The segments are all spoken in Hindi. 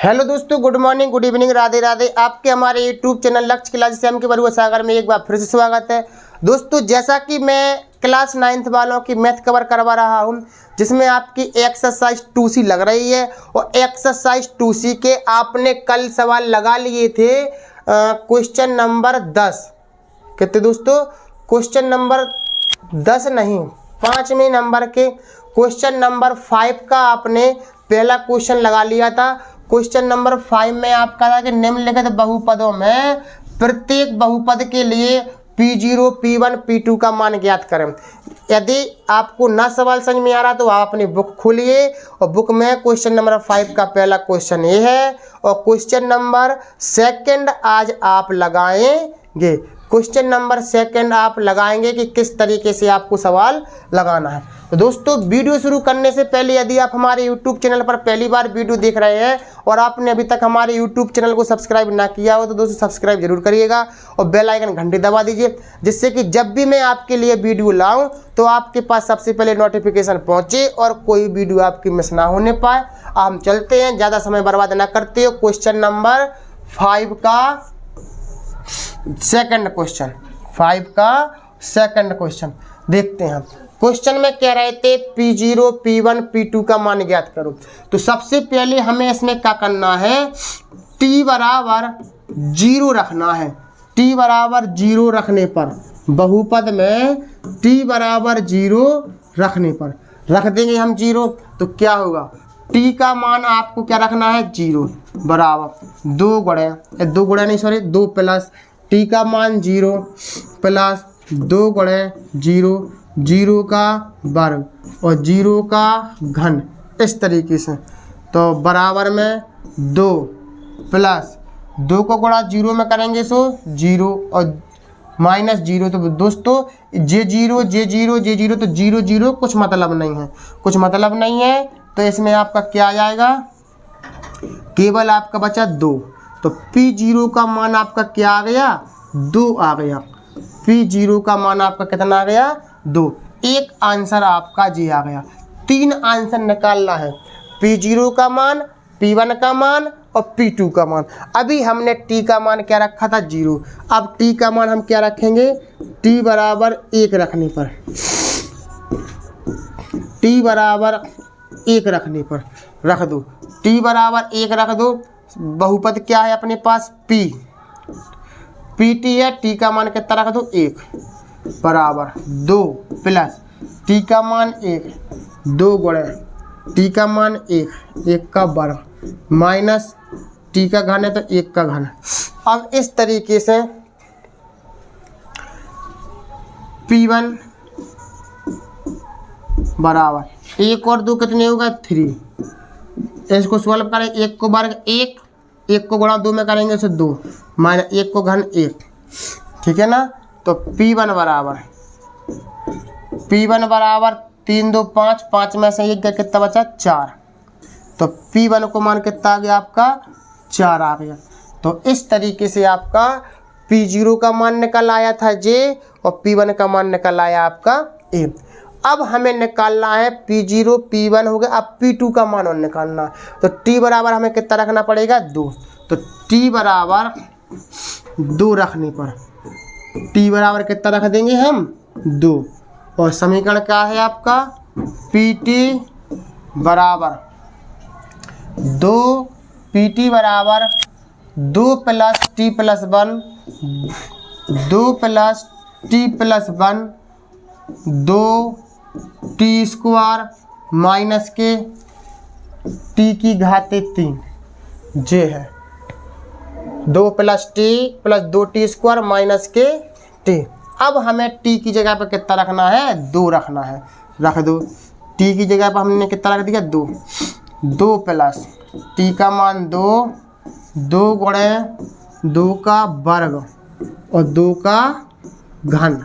हेलो दोस्तों, good morning, good evening, Radhe Radhe. आपके हमारे यूट्यूब चैनल लक्ष्य क्लास से के बरुआ सागर में एक बार फिर से स्वागत है। दोस्तों, जैसा कि मैं क्लास 9th वालों की मैथ कवर करवा रहा हूं, जिसमें आपकी एक्सरसाइज 2C लग रही है और एक्सरसाइज 2C के आपने कल सवाल लगा लिए थे क्वेश्चन नंबर 10। कितने दोस्तों? क्वेश्चन नंबर 10 नहीं, 5वें नंबर के क्वेश्चन नंबर 5 का आपने पहला क्वेश्चन लगा लिया था। क्वेश्चन नंबर 5 में आपका था कि निम्नलिखित बहुपदों में प्रत्येक बहुपद के लिए P0, P1, P2 का मान ज्ञात करें। यदि आपको ना सवाल समझ में आ रहा तो आप अपनी बुक खोलिए और बुक में क्वेश्चन नंबर 5 का पहला क्वेश्चन ये है और क्वेश्चन नंबर 2 आज आप लगाएंगे। क्वेश्चन नंबर 2 आप लगाएंगे कि किस तरीके से आपको सवाल लगाना है। तो दोस्तों, वीडियो शुरू करने से पहले यदि आप हमारे YouTube चैनल पर पहली बार वीडियो देख रहे हैं और आपने अभी तक हमारे YouTube चैनल को सब्सक्राइब ना किया हो तो दोस्तों सब्सक्राइब जरूर करिएगा और बेल आइकन घंटी दबा दीजिए, जिससे कि जब भी मैं आपके लिए वीडियो लाऊं तो आपके पास सबसे पहले नोटिफिकेशन पहुंचे और कोई वीडियो आपकी मिस ना होने पाए। हम चलते हैं, ज़्यादा समय बर्बाद ना करते हो। क्वेश्चन नंबर 5 का सेकंड क्वेश्चन, 5 का सेकंड क्वेश्चन देखते हैं। क्वेश्चन में कह रहे थे P0, P1, P2 का मान ज्ञात करो। तो सबसे पहले हमें इसमें क्या करना है, t बराबर 0 रखना है। t बराबर 0 रखने पर बहुपद में t बराबर 0 रखने पर रख देंगे हम 0, तो क्या होगा, t का मान आपको क्या रखना है, 0 बराबर 2 प्लस t का मान 0 प्लस 2 गुणे 0, 0 का वर्ग और 0 का घन, इस तरीके से। तो बराबर में 2 प्लस 2 को गुणा 0 में करेंगे सो 0 और माइनस 0। तो दोस्तों J0 तो 0 0 कुछ मतलब नहीं है, तो इसमें आपका क्या आ जाएगा, केवल आपका बचा 2। तो P0 का मान आपका क्या आ गया, 2 आ गया। P0 का मान आपका कितना आ गया, 2। एक आंसर आपका जी आ गया। 3 आंसर निकालना है, P0 का मान, P1 का मान और P2 का मान। अभी हमने t का मान क्या रखा था, 0। अब t का मान हम क्या रखेंगे, t बराबर 1 रखने पर, t बराबर 1 रखने पर रख दो, t बराबर 1 रख दो। बहुपद क्या है अपने पास, PT है, t का मान कितना रख दो, 1 बराबर 2 प्लस t का मान 1, 2 गुणे t का मान 1 का वर्ग माइनस t का घन है तो 1 का घन। अब इस तरीके से P1 बराबर 1 और 2 कितने होगा, 3। इसको सॉल्व करें, 1 को वर्ग 1 को गुणा 2 में करेंगे तो 2 माइनस 1 को घन 1, ठीक है ना। तो P1 बराबर 3 2 5, 5 में से 1 का कितना बचा, 4। तो P1 को मान कितना आ गया आपका, 4 आ गया। तो इस तरीके से आपका P0 का मान निकल आया था J और P1 का मान निकल आया आपका A। अब हमें निकालना है P0, P1 हो गया, अब P2 का मान और निकालना है। तो t बराबर हमें कितना रखना पड़ेगा, 2। तो t बराबर 2 रखने पर t बराबर कितना रख देंगे हम, 2। और समीकरण क्या है आपका, PT बराबर 2 plus t plus 1, 2 plus t plus 1, 2t square minus के t की घाते 3 जे है, 2 plus t plus 2t square minus के t। अब हमें t की जगह पर कितना रखना है, 2 रखना है, रख दो। t की जगह पर हमने कितना रख दिया, 2 प्लस t का मान 2 गुणे 2 का वर्ग और 2 का घन।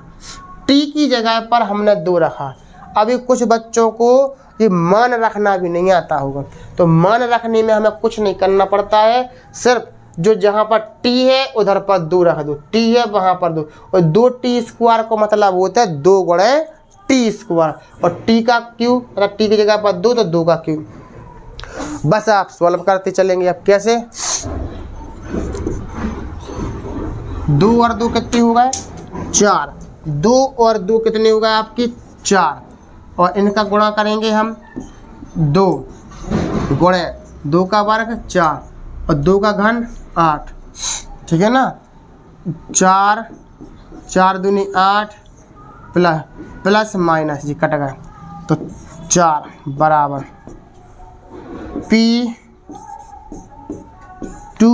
t की जगह पर हमने 2 रखा। अभी कुछ बच्चों को ये मान रखना भी नहीं आता होगा, तो मान रखने में हमें कुछ नहीं करना पड़ता है, सिर्फ जो जहाँ पर t है उधर पर 2 रख दो, t है वहाँ पर 2, और 2t स्क्वायर को मतलब होता है 2 गुणे t स्क्वायर, और t का क्यूब, अगर t की जगह पर 2 तो 2 का क्यूब। बस आप सॉल्व करते चलेंगे। अब कैसे, 2 और 2 कितने हो गए 4, 2 और 2 कितने हो गए आपके 4, और इनका गुणा करेंगे हम 2 गुणे 2 का वर्ग 4 और 2 का घन 8, ठीक है ना। 4 4 दूनी 8 प्लस माइनस जी कट गए, तो 4 बराबर P2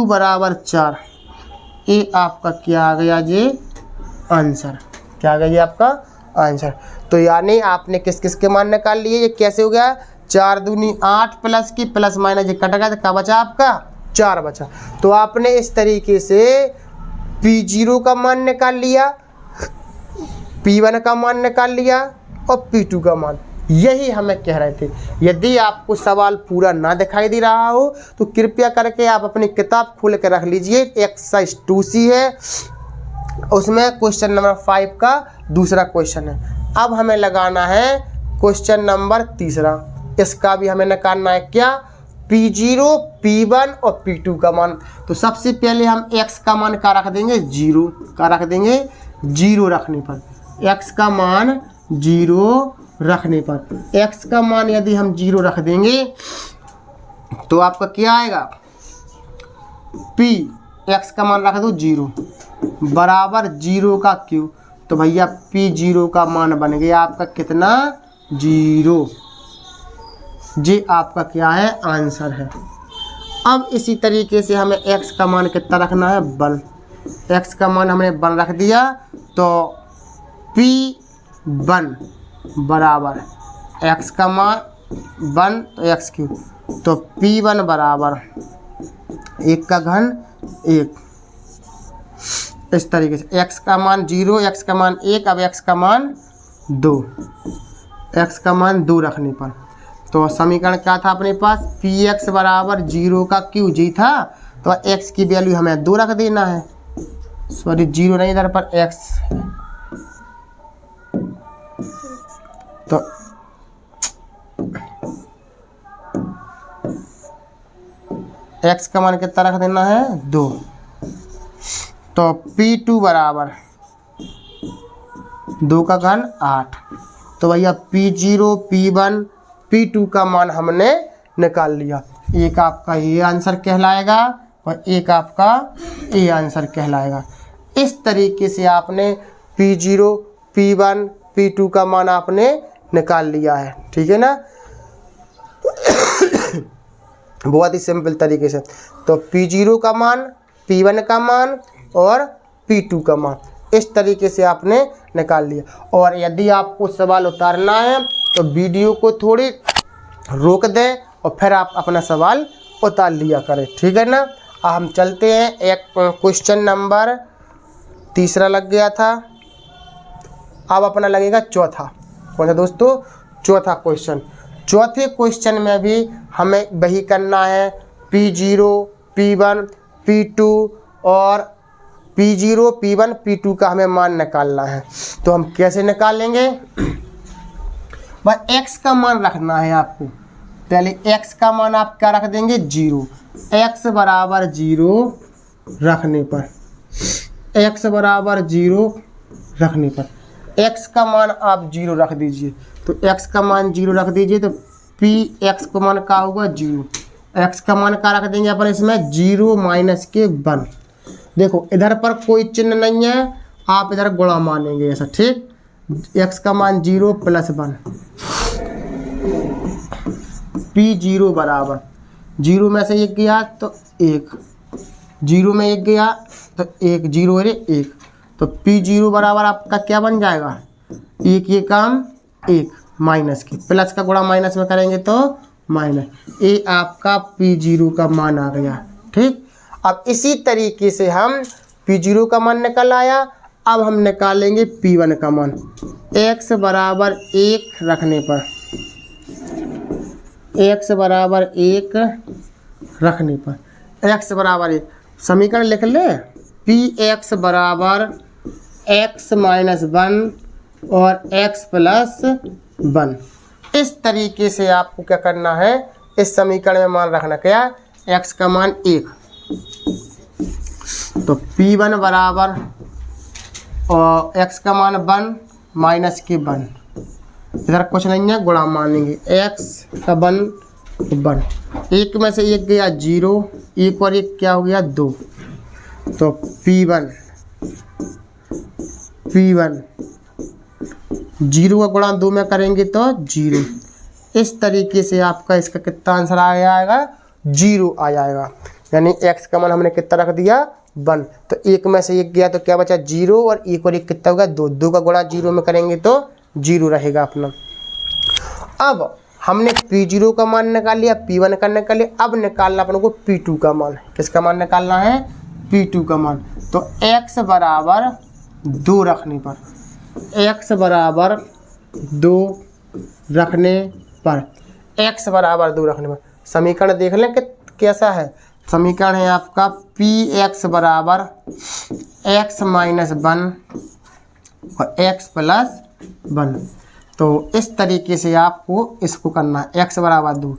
बराबर 4। ये आपका क्या आ गया जी आंसर, क्या आ गया ये आपका आंसर। तो यानी आपने किस किस के मान निकाल लिए, ये कैसे हो गया 4 दूनी 8 प्लस की प्लस माइनस ये कट गया, तो क्या बचा आपका 4 बचा। तो आपने इस तरीके से P0 का मान निकाल लिया, P1 का मान निकाल लिया और P2 का मान। यही हमें कह रहे थे। यदि आपको सवाल पूरा ना दिखाई दे रहा हो तो कृपया करके आप अपनी किताब खोल कर रख लीजिए। एक्सरसाइज 2C है, उसमें क्वेश्चन नंबर 5 का दूसरा क्वेश्चन है। अब हमें लगाना है क्वेश्चन नंबर 3। इसका भी हमें निकालना है क्या, P0, P1 और P2 का मान। तो सबसे पहले हम x का मान क्या रख देंगे 0, क्या रख देंगे 0 रखने पर, x का मान 0 रखने पर, x का मान यदि हम 0 रख देंगे तो आपका क्या आएगा, P x का मान रख दो 0 बराबर 0 का क्यू, तो भैया P0 का मान बन गया आपका कितना 0। ये आपका क्या है आंसर है। अब इसी तरीके से हमें x का मान कितना रखना है 1, x का मान हमने 1 रख दिया, तो P1 बराबर x का मान 1 तो x क्यूब, तो P1 बराबर 1 का घन 1। इस तरीके से x का मान 0, x का मान 1, अब x का मान 2, x का मान 2 रखने पर, तो समीकरण क्या था अपने पास, Px बराबर 0 का क्यू जी था, तो x की वैल्यू हमें 2 रख देना है, सॉरी 0 नहीं इधर पर x, तो x का मान कितना रख देना है 2, तो P2 बराबर 2 का घन 8। तो भैया P0, P1, P2 का मान हमने निकाल लिया। एक आपका ये आंसर कहलाएगा और एक आपका ये आंसर कहलाएगा। इस तरीके से आपने P0, P1, P2 का मान आपने निकाल लिया है, ठीक है ना। बहुत ही सिंपल तरीके से, तो P0 का मान, P1 का मान और P2 का मान इस तरीके से आपने निकाल लिया। और यदि आपको सवाल उतारना है तो वीडियो को थोड़ी रोक दें और फिर आप अपना सवाल उतार लिया करें, ठीक है ना। हम चलते हैं, एक क्वेश्चन नंबर 3 लग गया था, अब अपना लगेगा चौथा। कौन सा दोस्तों, चौथा क्वेश्चन। चौथे क्वेश्चन में भी हमें वही करना है, P0, P1, P2 और P0, P1, P2 का हमें मान निकालना है। तो हम कैसे निकालेंगे, बस x का मान रखना है आपको। पहले x का मान आप क्या रख देंगे 0, x बराबर 0 रखने पर, x बराबर 0 रखने पर x का मान आप 0 रख दीजिए। तो x का मान 0 रख दीजिए, तो Px का मान क्या होगा 0, x का मान क्या रख देंगे अपन इसमें 0 माइनस के 1। देखो इधर पर कोई चिन्ह नहीं है, आप इधर गुणा मानेंगे ऐसा, ठीक। x का मान 0 प्लस 1, P0 बराबर 0 में से 1 गया तो 1, 0 में 1 गया तो 1, 0 है 1, तो P0 बराबर आपका क्या बन जाएगा 1, ये काम 1 माइनस की, प्लस का गुणा माइनस में करेंगे तो माइनस, ये आपका P0 का मान आ गया, ठीक। अब इसी तरीके से हम P0 का मान निकल आया, अब हम निकालेंगे P1 का मान। x बराबर 1 रखने पर, x बराबर 1 रखने पर, x बराबर 1 समीकरण लिख ले, Px बराबर x माइनस 1 और x प्लस 1। इस तरीके से आपको क्या करना है इस समीकरण में मान रखना क्या, x का मान 1। तो P1 बराबर और x का मान 1 माइनस के 1, इधर कुछ नहीं है, गुणा मान लेंगे, x का 1 एक में से एक गया 0, एक और एक क्या हो गया 2, तो P1 0 का गुणा 2 में करेंगे तो 0। इस तरीके से आपका इसका कितना आंसर आ जाएगा, 0 आ जाएगा। यानी x का मान हमने कितना रख दिया 1, तो एक में से एक गया तो क्या बचा 0, और एक कितना होगा 2, 2 का गुणा 0 में करेंगे तो 0 रहेगा अपना। अब हमने P0 का मान निकाल लिया, P1 का निकाल लिया, अब निकालना अपन को P2 का मान। किसका मान निकालना है, P2 का मान। तो x बराबर 2 रखने पर, x बराबर 2 रखने पर, x बराबर 2 रखने पर समीकरण देख लें कि कैसा है। समीकरण है आपका Px बराबर x माइनस 1 और x प्लस 1। तो इस तरीके से आपको इसको करना है, x बराबर 2।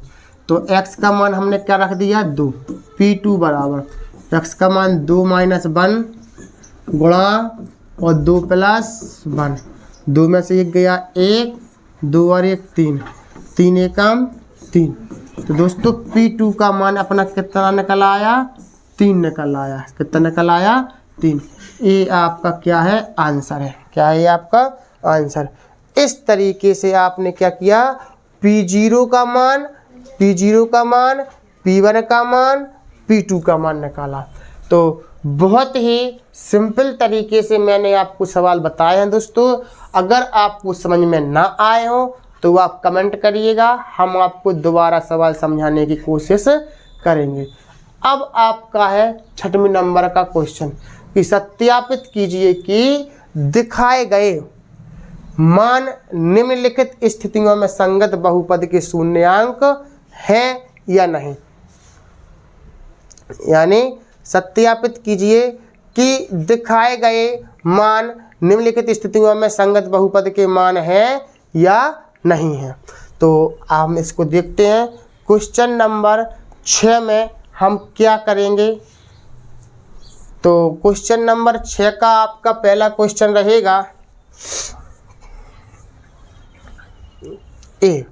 तो x का मान हमने क्या रख दिया 2, P2 बराबर x का मान 2 माइनस 1 गुणा और 2 प्लस 1, 2 में से एक गया 1, 2 और 1 3, 3 एकम 3। तो दोस्तों P2 का मान अपना कितना निकल आया, 3 निकल आया। कितना निकल आया, 3। ये आपका क्या है, आंसर है। क्या है आपका आंसर। इस तरीके से आपने क्या किया, P0 का मान, P0 का मान, P1 का मान, P2 का मान निकाला। तो बहुत ही सिंपल तरीके से मैंने आपको सवाल बताए हैं दोस्तों। अगर आपको समझ में ना आए हो तो आप कमेंट करिएगा, हम आपको दोबारा सवाल समझाने की कोशिश करेंगे। अब आपका है 6वें नंबर का क्वेश्चन कि सत्यापित कीजिए कि दिखाए गए मान निम्नलिखित स्थितियों में संगत बहुपद के शून्यांक है या नहीं। यानी सत्यापित कीजिए कि दिखाए गए मान निम्नलिखित स्थितियों में संगत बहुपद के मान है या नहीं है। तो हम इसको देखते हैं। क्वेश्चन नंबर 6 में हम क्या करेंगे। तो क्वेश्चन नंबर 6 का आपका पहला क्वेश्चन रहेगा ए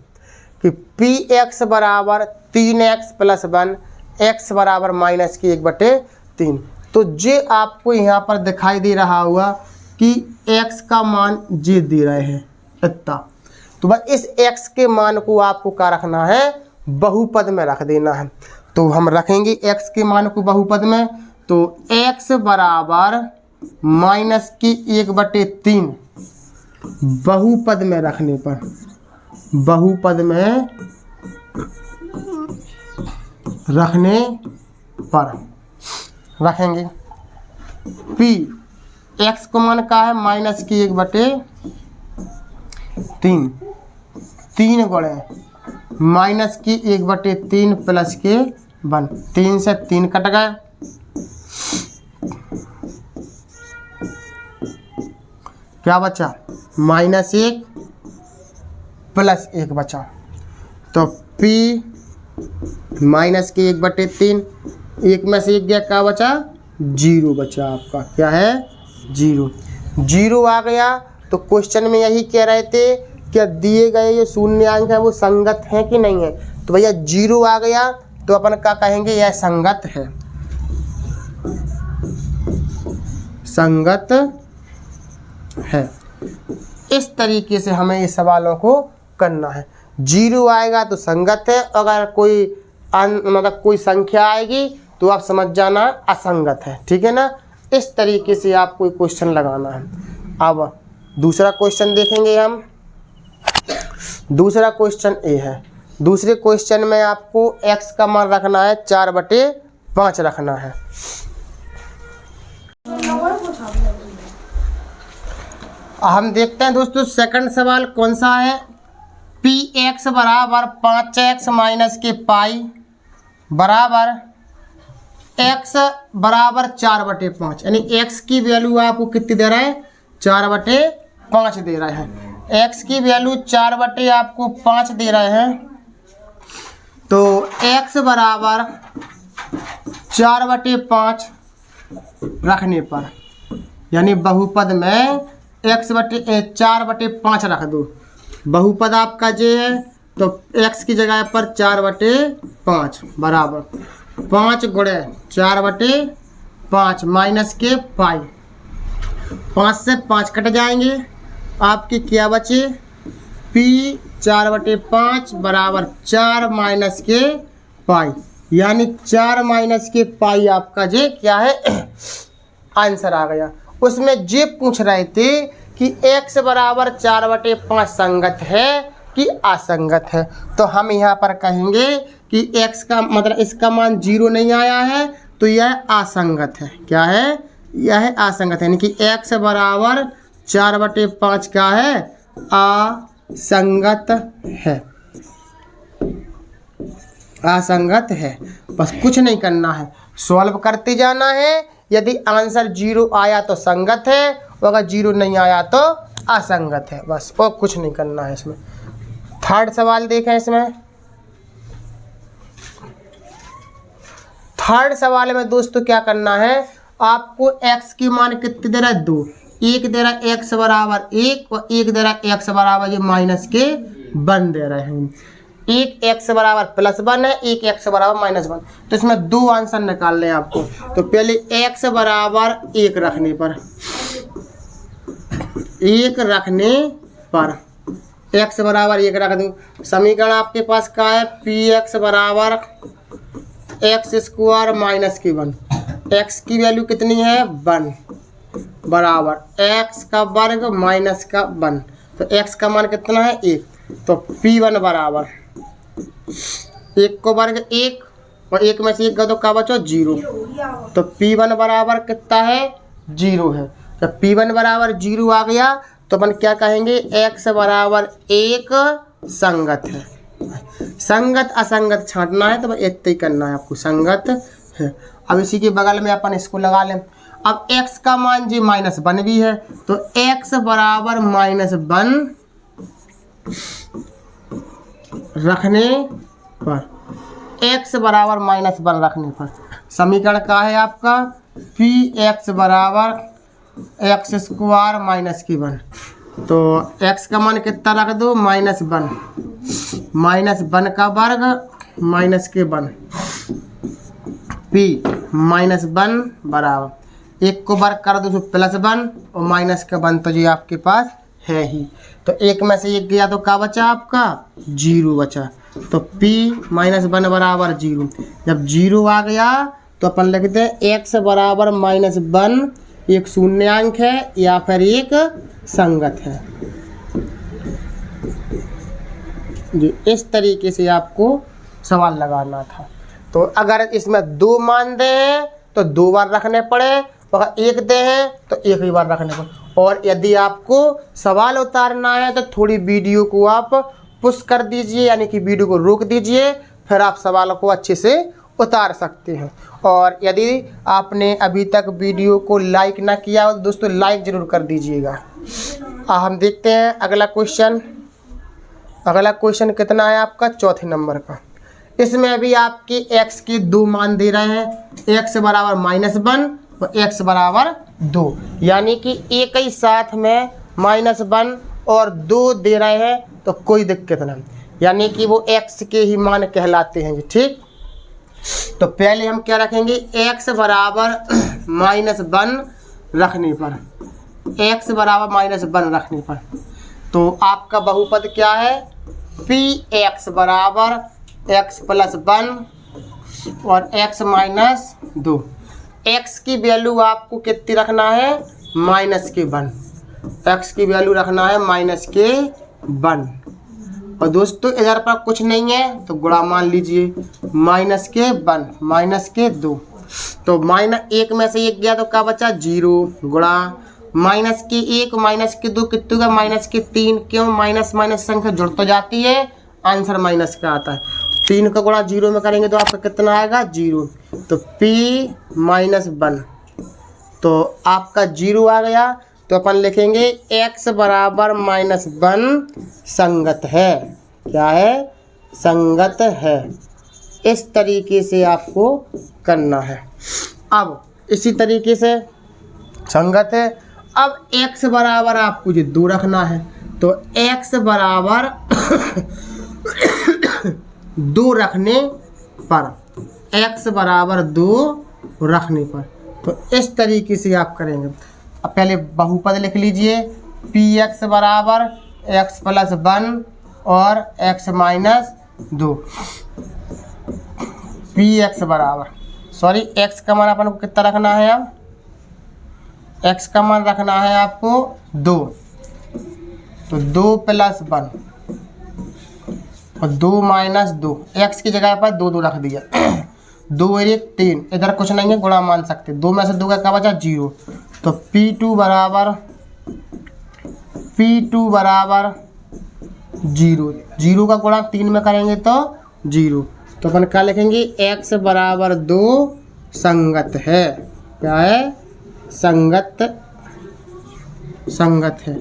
कि Px बराबर 3x प्लस 1, x बराबर माइनस की 1/3। तो जे आपको यहाँ पर दिखाई दे रहा हुआ कि x का मान जे दे रहे हैं इतना, तो बस इस x के मान को आपको क्या रखना है, बहुपद में रख देना है। तो हम रखेंगे x के मान को बहुपद में। तो x बराबर माइनस की 1/3 बहुपद में रखने पर, बहुपद में रखने पर रखेंगे। P x को मान का है माइनस की 1/3, 3 गुणे माइनस की 1/3 प्लस के 1, 3 से 3 कट गए, क्या बचा -1 प्लस 1 बचा। तो P माइनस की 1/3, 1 में से 1 गया, क्या बचा 0 बचा। आपका क्या है 0 आ गया। तो क्वेश्चन में यही कह रहे थे क्या दिए गए जो शून्यांक है वो संगत है कि नहीं है। तो भैया 0 आ गया तो अपन क्या कहेंगे, यह संगत है, संगत है। इस तरीके से हमें इस सवालों को करना है। 0 आएगा तो संगत है, अगर कोई मतलब कोई संख्या आएगी तो आप समझ जाना असंगत है, ठीक है ना। इस तरीके से आपको क्वेश्चन लगाना है। अब दूसरा क्वेश्चन देखेंगे हम। दूसरा क्वेश्चन ए है। दूसरे क्वेश्चन में आपको x का मान रखना है 4/5 रखना है। हम देखते हैं दोस्तों सेकंड सवाल कौन सा है। Px बराबर 5x माइनस के पाई बराबर x बराबर 4/5। यानी x की वैल्यू आपको कितनी दे रहा है, 4/5 दे रहे हैं। x की वैल्यू 4/5 आपको 5 दे रहे हैं। तो x बराबर 4/5 रखने पर, यानी बहुपद में 4/5 रख दो। बहुपद आपका जे है तो x की जगह पर 4/5 बराबर 5 गुणे 4/5 माइनस के पाई। 5 से 5 कट जाएंगे, आपकी क्या बचे p 4/5 बराबर 4 माइनस के पाई, यानी 4 माइनस के पाई आपका जे क्या है आंसर आ गया। उसमें जे पूछ रहे थे कि x बराबर 4/5 संगत है कि असंगत है, तो हम यहाँ पर कहेंगे कि x का मतलब इसका मान 0 नहीं आया है तो यह असंगत है। क्या है? यह असंगत है, यानी कि x बराबर 4/5 क्या है? असंगत है। असंगत है, बस कुछ नहीं करना है, सॉल्व करते जाना है। यदि आंसर 0 आया तो संगत है, और अगर 0 नहीं आया तो असंगत है, बस और कुछ नहीं करना है इसमें। थर्ड सवाल देखें। इसमें थर्ड सवाल में दोस्तों क्या करना है, आपको x की मान कितने दे रहा है? 2। एक दे रहा है x बराबर 1 और एक दे रहा है x बराबर ये माइनस के 1 दे रहे हैं। एक x बराबर +1 है, एक x बराबर -1, तो इसमें 2 आंसर निकालने हैं आपको। तो पहले x बराबर 1 रखने पर, 1 रखने पर x बराबर 1 रख दो। समीकरण आपके पास क्या है? px बराबर x² माइनस के 1। x की वैल्यू कितनी है? 1 बराबर x का वर्ग माइनस का 1, तो x का मान कितना है? 1। तो p1 बराबर 1 को वर्ग 1 और 1 में से 1 का तो क्या बचो? 0। तो p1 बराबर कितना है? 0 है। तो p1 बराबर 0 आ गया तो अपन क्या कहेंगे? x बराबर 1 संगत है। संगत असंगत छांटना है तो बस इतना ही करना है आपको, संगत है। अब इसी के बगल में अपन इसको लगा लें। अब x का मान जी -1 भी है, तो x बराबर -1 रखने पर, x बराबर -1 रखने पर समीकरण क्या है आपका? px बराबर x² माइनस के 1। तो x का मान कितना रख दो? -1, -1 का वर्ग माइनस के 1, p -1 बराबर 1 को वर्ग कर दो तो +1 और माइनस का 1 तो जी आपके पास है ही। तो 1 में से 1 गया तो क्या बचा आपका? 0 बचा। तो p -1 बराबर 0। जब 0 आ गया तो अपन लिखते हैं x बराबर -1 एक शून्यांक है या फिर एक संगत है। जी इस तरीके से आपको सवाल लगाना था। तो अगर इसमें 2 मान दे हैं तो 2 बार रखने पड़े, अगर 1 दे हैं तो 1 ही बार रखने पड़े। और यदि आपको सवाल उतारना है तो थोड़ी वीडियो को आप पुश कर दीजिए, यानी कि वीडियो को रोक दीजिए, फिर आप सवाल को अच्छे से उतार सकते हैं। और यदि आपने अभी तक वीडियो को लाइक ना किया हो तो दोस्तों लाइक ज़रूर कर दीजिएगा। हम देखते हैं अगला क्वेश्चन। अगला क्वेश्चन कितना है आपका? चौथे नंबर का। इसमें भी आपके x के 2 मान दे रहे हैं, x बराबर -1 और x बराबर 2, यानी कि एक ही साथ में -1 और 2 दे रहे हैं तो कोई दिक्कत नहीं, यानी कि वो x के ही मान कहलाते हैं जी। ठीक, तो पहले हम क्या रखेंगे? x बराबर -1 रखने पर, x बराबर -1 रखने पर तो आपका बहुपद क्या है? px बराबर x + 1 और x - 2। x की वैल्यू आपको कितनी रखना है? -1। x की वैल्यू रखना है -1। और दोस्तों इधर पर कुछ नहीं है तो गुणा मान लीजिए, -1 -2। तो -1 में से 1 गया तो क्या बचा? 0 गुणा -1 -2 कितने का? -3। क्यों? माइनस माइनस संख्या जुड़ तो जाती है, आंसर माइनस का आता है। 3 का गुणा 0 में करेंगे तो आपका कितना आएगा? 0। तो p -1 तो आपका 0 आ गया। तो अपन लिखेंगे x बराबर -1 संगत है। क्या है? संगत है। इस तरीके से आपको करना है। अब इसी तरीके से संगत है। अब x बराबर आपको जो 2 रखना है, तो x बराबर 2 रखने पर, x बराबर 2 रखने पर, तो इस तरीके से आप करेंगे। अब पहले बहुपद लिख लीजिए, px बराबर x + 1 और x - 2। px बराबर x का मान अपन को कितना रखना है? अब x का मान रखना है आपको 2, तो 2 + 1 और 2 - 2, x की जगह पर 2 रख दिया। 2 और 1 3, इधर कुछ नहीं है, गुणा मान सकते। 2 में से 2 का क्या बचा? 0। तो P2 बराबर 0। 0 का गुणा 3 में करेंगे तो 0। तो अपन क्या लिखेंगे? x बराबर 2 संगत है। क्या है? संगत है।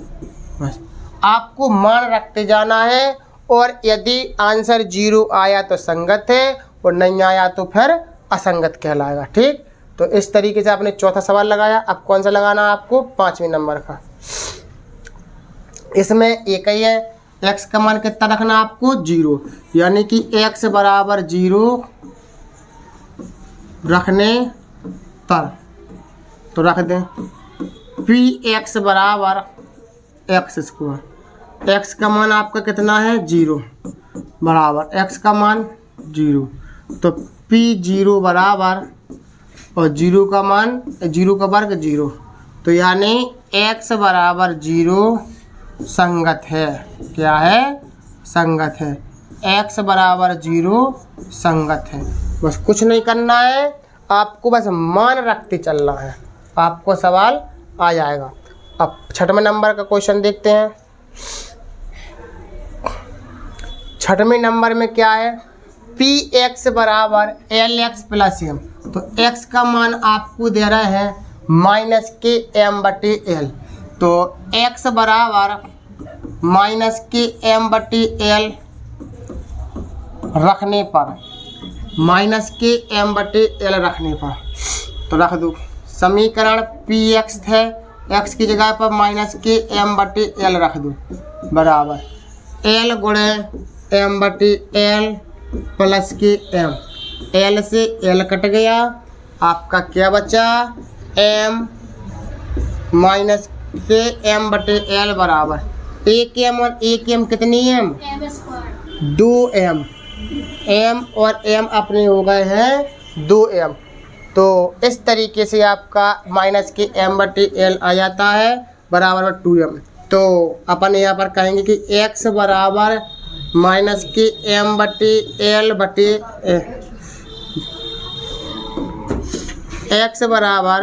बस आपको मान रखते जाना है, और यदि आंसर 0 आया तो संगत है और नहीं आया तो फिर असंगत कहलाएगा। ठीक, तो इस तरीके से आपने चौथा सवाल लगाया। अब कौन सा लगाना है आपको? 5वें नंबर का। इसमें एक ही है, x का मान कितना रखना आपको? 0, यानी कि x बराबर 0 रखने पर, तो रख दें px बराबर x²। x का मान आपका कितना है? 0 बराबर x का मान 0, तो p0 बराबर, और 0 का मान 0 का वर्ग 0, तो यानी x बराबर 0 संगत है। क्या है? संगत है। x बराबर 0 संगत है। बस कुछ नहीं करना है, आपको बस मान रखते चलना है, आपको सवाल आ जाएगा। अब 6वें नंबर का क्वेश्चन देखते हैं। 6वें नंबर में क्या है? px बराबर lx + m। तो x का मान आपको दे रहा है -km/l, तो x बराबर -km/l रखने पर, -km/l रखने पर, तो रख दो। समीकरण px है, x की जगह पर -km/l रख दो, बराबर l गुणे m/l + km। l से l कट गया, आपका क्या बचा? m - km/l बराबर 1m और 1m कितनी m? 2m। m और m अपने हो गए हैं 2m। तो इस तरीके से आपका -km/l आ जाता है, बराबर 2m। तो अपन यहाँ पर कहेंगे कि x बराबर -km/l x बराबर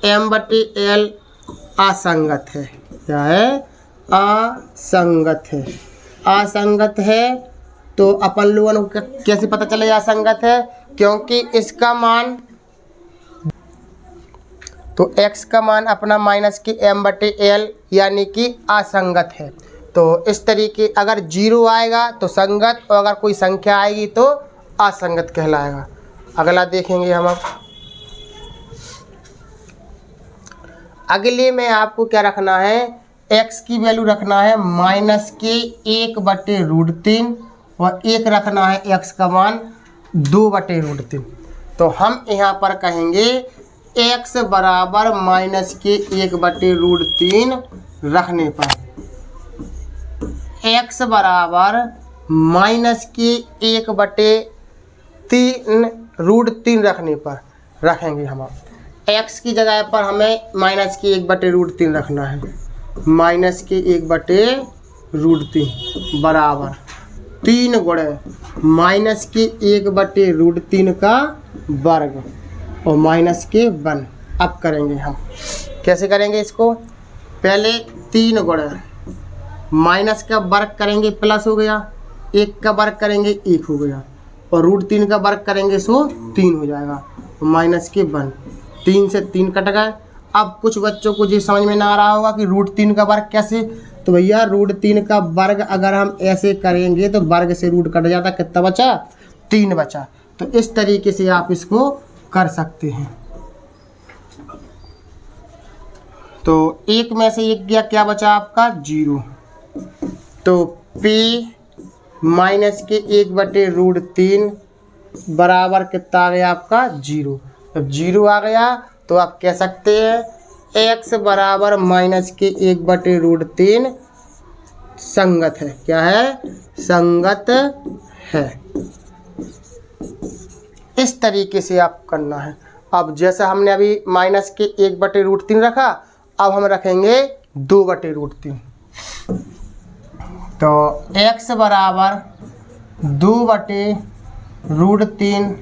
-km/l असंगत है। क्या है? असंगत है। असंगत है, तो अपन लोगों को कैसे पता चलेगा असंगत है? क्योंकि इसका मान, तो x का मान अपना -km/l यानी कि असंगत है। तो इस तरीके, अगर 0 आएगा तो संगत, और अगर कोई संख्या आएगी तो असंगत कहलाएगा। अगला देखेंगे हम। अब अगले में आपको क्या रखना है? x की वैल्यू रखना है -k1/√3 और 1 रखना है x का मान 2/√3। तो हम यहाँ पर कहेंगे x बराबर -k1/√3 रखने पर, x बराबर -k1/√3 रखने पर रखेंगे हम। x की जगह पर हमें -k1/√3 रखना है, -k1/√3 बराबर 3 गुणे -k1/√3 का वर्ग और -k1। अब करेंगे हम, कैसे करेंगे इसको? पहले 3 गुणे माइनस का वर्ग करेंगे प्लस हो गया, 1 का वर्ग करेंगे 1 हो गया, और √3 का वर्ग करेंगे सो 3 हो जाएगा, -k1। 3 से 3 कट गए। अब कुछ बच्चों को ये समझ में ना आ रहा होगा कि √3 का वर्ग कैसे तो भैया √3 का वर्ग अगर हम ऐसे करेंगे तो वर्ग से रूट कट जाता, कितना बचा 3 बचा। तो इस तरीके से आप इसको कर सकते हैं। तो एक में से एक गया, क्या बचा आपका 0। तो p माइनस के 1/√3 बराबर कितना आ गया आपका 0। जब 0 आ गया तो आप कह सकते हैं x बराबर माइनस के 1/√3 संगत है। क्या है? संगत है। इस तरीके से आप करना है। अब जैसा हमने अभी माइनस के 1/√3 रखा, अब हम रखेंगे 2/√3। तो x बराबर 2/√3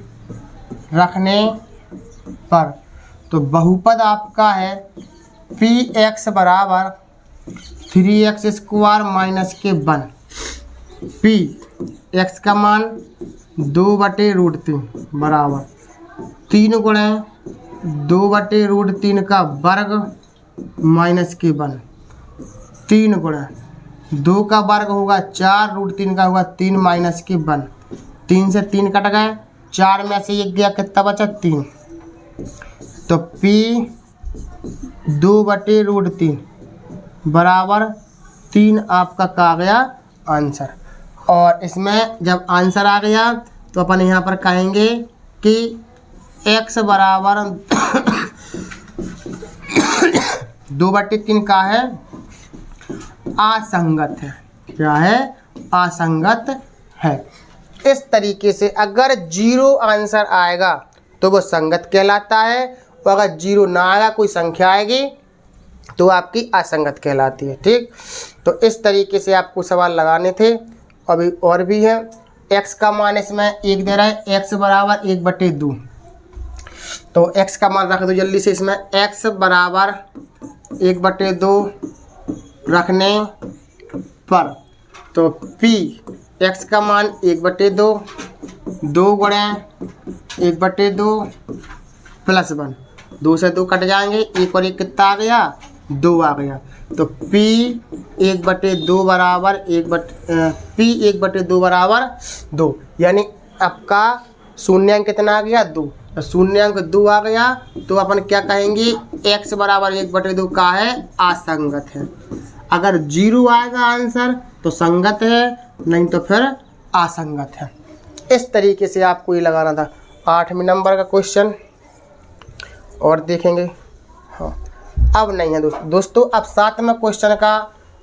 रखने पर तो बहुपद आपका है px बराबर 3x² माइनस के 1। p x का मान 2/√3 बराबर 3 गुणे 2/√3 का वर्ग माइनस के 1। 3 गुणे 2 का वर्ग होगा 4, √3 का होगा 3 माइनस के 1। 3 से 3 कट गए, 4 में से 1 गया, कितना बचा 3। तो p 2/√3 बराबर 3 आपका का गया आंसर। और इसमें जब आंसर आ गया तो अपन यहाँ पर कहेंगे कि x बराबर 2/3 का है असंगत है। क्या है? असंगत है। इस तरीके से अगर 0 आंसर आएगा तो वो संगत कहलाता है, और अगर 0 ना आएगा, कोई संख्या आएगी तो आपकी असंगत कहलाती है। ठीक, तो इस तरीके से आपको सवाल लगाने थे। अभी और भी है। x का मान इसमें 1 दे रहा है, x बराबर 1/2। तो x का मान रख दो जल्दी से इसमें। x बराबर 1/2 रखने पर तो p x का मान 1/2, 2 गुणे 1/2 प्लस 1, 2 से 2 कट जाएंगे, 1 और 1 कितना आ गया 2 आ गया। तो p 1/2 बराबर p 1/2 बराबर 2, यानी आपका शून्यांक कितना आ गया 2। तो शून्यांक 2 आ गया तो अपन क्या कहेंगे, x बराबर 1/2 का है असंगत है। अगर 0 आएगा आंसर तो संगत है, नहीं तो फिर असंगत है। इस तरीके से आपको ये लगाना था। 8वें नंबर का क्वेश्चन और देखेंगे। हाँ, अब नहीं है दोस्तों, अब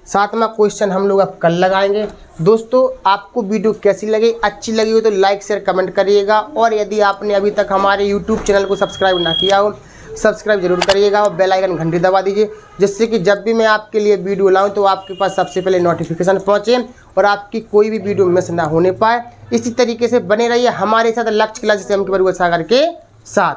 7वां क्वेश्चन हम लोग अब कल लगाएंगे। दोस्तों आपको वीडियो कैसी लगी? अच्छी लगी हो तो लाइक शेयर कमेंट करिएगा, और यदि आपने अभी तक हमारे यूट्यूब चैनल को सब्सक्राइब ना किया हो, सब्सक्राइब जरूर करिएगा और बेल आइकन घंटी दबा दीजिए, जिससे कि जब भी मैं आपके लिए वीडियो लाऊं तो आपके पास सबसे पहले नोटिफिकेशन पहुंचे और आपकी कोई भी वीडियो मिस ना होने पाए। इसी तरीके से बने रहिए हमारे साथ लक्ष्य क्लासेस एम के सागर के साथ।